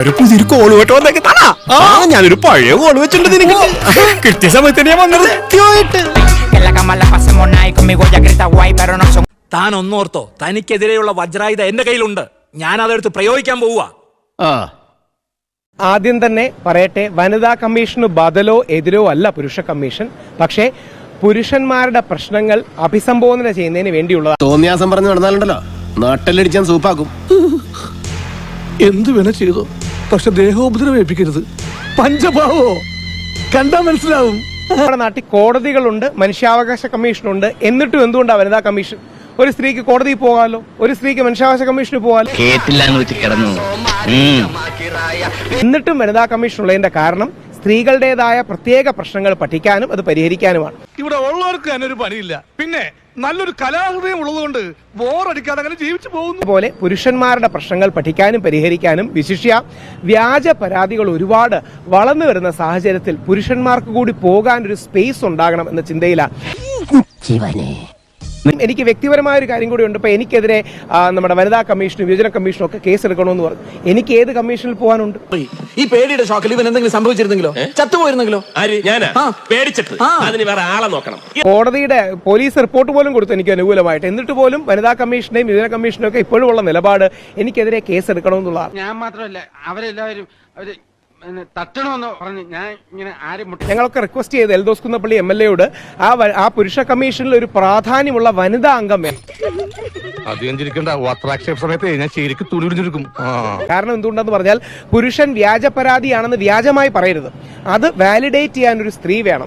ഒരു പുതിയൊരു കോള് കേട്ടോ വന്നേക്ക് താടാ. ഞാനൊരു പഴയ കോള് വെച്ചിട്ടുണ്ട് നിനക്ക്. കൃത്യസമയത്ത് ഞാൻ വന്നത് കൃത്യമായിട്ട്. താൻ ഒന്നോർത്തോ, തനിക്കെതിരെയുള്ള വജ്രായുധ എന്റെ കയ്യിലുണ്ട്. ഞാൻ അതെടുത്ത് പ്രയോഗിക്കാൻ പോവുക. ആദ്യം തന്നെ പറയട്ടെ, വനിതാ കമ്മീഷന് ബദലോ എതിരോ അല്ല പുരുഷ കമ്മീഷൻ. പക്ഷേ പുരുഷന്മാരുടെ പ്രശ്നങ്ങൾ അഭിസംബോധന ചെയ്യുന്നതിന് വേണ്ടിയുള്ളതാണ്. തോന്നിയാസം പറഞ്ഞു നടന്നാലുണ്ടല്ലോ നാട്ടിലടിച്ചാൻ സൂപ്പാക്കും. എന്തു വേണ ചെയ്തോ, പക്ഷെ ദേഹോപദ്രവേൽപ്പിക്കരുത്. പഞ്ചഭാവോ കണ്ടാ മനസ്സിലാവും. നമ്മുടെ നാട്ടിൽ കോടതികളുണ്ട്, മനുഷ്യാവകാശ കമ്മീഷനുണ്ട്. എന്നിട്ടും എന്തുകൊണ്ടാണ് വനിതാ കമ്മീഷൻ? ഒരു സ്ത്രീക്ക് കോടതിയിൽ പോകാമല്ലോ, ഒരു സ്ത്രീക്ക് മനുഷ്യാവകാശ കമ്മീഷന് പോകാമല്ലോ. എന്നിട്ടും വനിതാ കമ്മീഷൻ ഉള്ളതിന്റെ കാരണം സ്ത്രീകളുടേതായ പ്രത്യേക പ്രശ്നങ്ങൾ പഠിക്കാനും അത് പരിഹരിക്കാനുമാണ്. ഇവിടെ ഉള്ളവർക്ക് തന്നെ ഒരു പണിയില്ല, പിന്നെ നല്ലൊരു കലാഹൃദയം ഉള്ളതുകൊണ്ട് ബോറടിക്കാതെ അങ്ങനെ ജീവിച്ചു പോകുന്നു. അതുപോലെ പുരുഷന്മാരുടെ പ്രശ്നങ്ങൾ പഠിക്കാനും പരിഹരിക്കാനും, വിശിഷ്യ വ്യാജ പരാതികൾ ഒരുപാട് വളർന്നു വരുന്ന സാഹചര്യത്തിൽ പുരുഷന്മാർക്ക് കൂടി പോകാൻ ഒരു സ്പേസ് ഉണ്ടാകണം എന്ന ചിന്തയിലാണ്. എനിക്ക് വ്യക്തിപരമായ ഒരു കാര്യം കൂടി ഉണ്ട്. ഇപ്പൊ എനിക്കെതിരെ നമ്മുടെ വനിതാ കമ്മീഷനും വിഭജന കമ്മീഷനും ഒക്കെ കേസ് എടുക്കണമെന്ന് പറഞ്ഞു. എനിക്ക് ഏത് കമ്മീഷനിൽ പോകാനുണ്ട്? ഈ പേടിയുടെ ഷോക്കിൽ ഇവൻ എന്തെങ്കിലും സംഭവിച്ചിരുന്നെങ്കിലോ, ചത്തുപോയിരുന്നെങ്കിലോ? കോടതിയുടെ പോലീസ് റിപ്പോർട്ട് പോലും കൊടുത്തു എനിക്ക് അനുകൂലമായിട്ട്. എന്നിട്ട് പോലും വനിതാ കമ്മീഷന്റെയും വിഭജന കമ്മീഷനും ഒക്കെ ഇപ്പോഴും ഉള്ള നിലപാട് എനിക്കെതിരെ കേസ് എടുക്കണമെന്നുള്ളതാണ്. ഞാൻ മാത്രമല്ല, അവരെല്ലാവരും തട്ടണമെന്ന് പറഞ്ഞ് ഞാൻ ഇങ്ങനെ ആരും ഞങ്ങളൊക്കെ റിക്വസ്റ്റ് ചെയ്ത് എൽദോസ് കുന്നപ്പള്ളി MLA-യോട് ആ പുരുഷ കമ്മീഷനിൽ ഒരു പ്രാധാന്യമുള്ള വനിതാ അംഗം വേണം. സമയത്ത് ഞാൻ ശരിക്കും തുണിഞ്ഞിരിക്കും. കാരണം എന്തുകൊണ്ടെന്ന് പറഞ്ഞാൽ പുരുഷൻ വ്യാജ പരാതിയാണെന്ന് വ്യാജമായി പറയരുത്. അത് വാലിഡേറ്റ് ചെയ്യാൻ ഒരു സ്ത്രീ വേണം.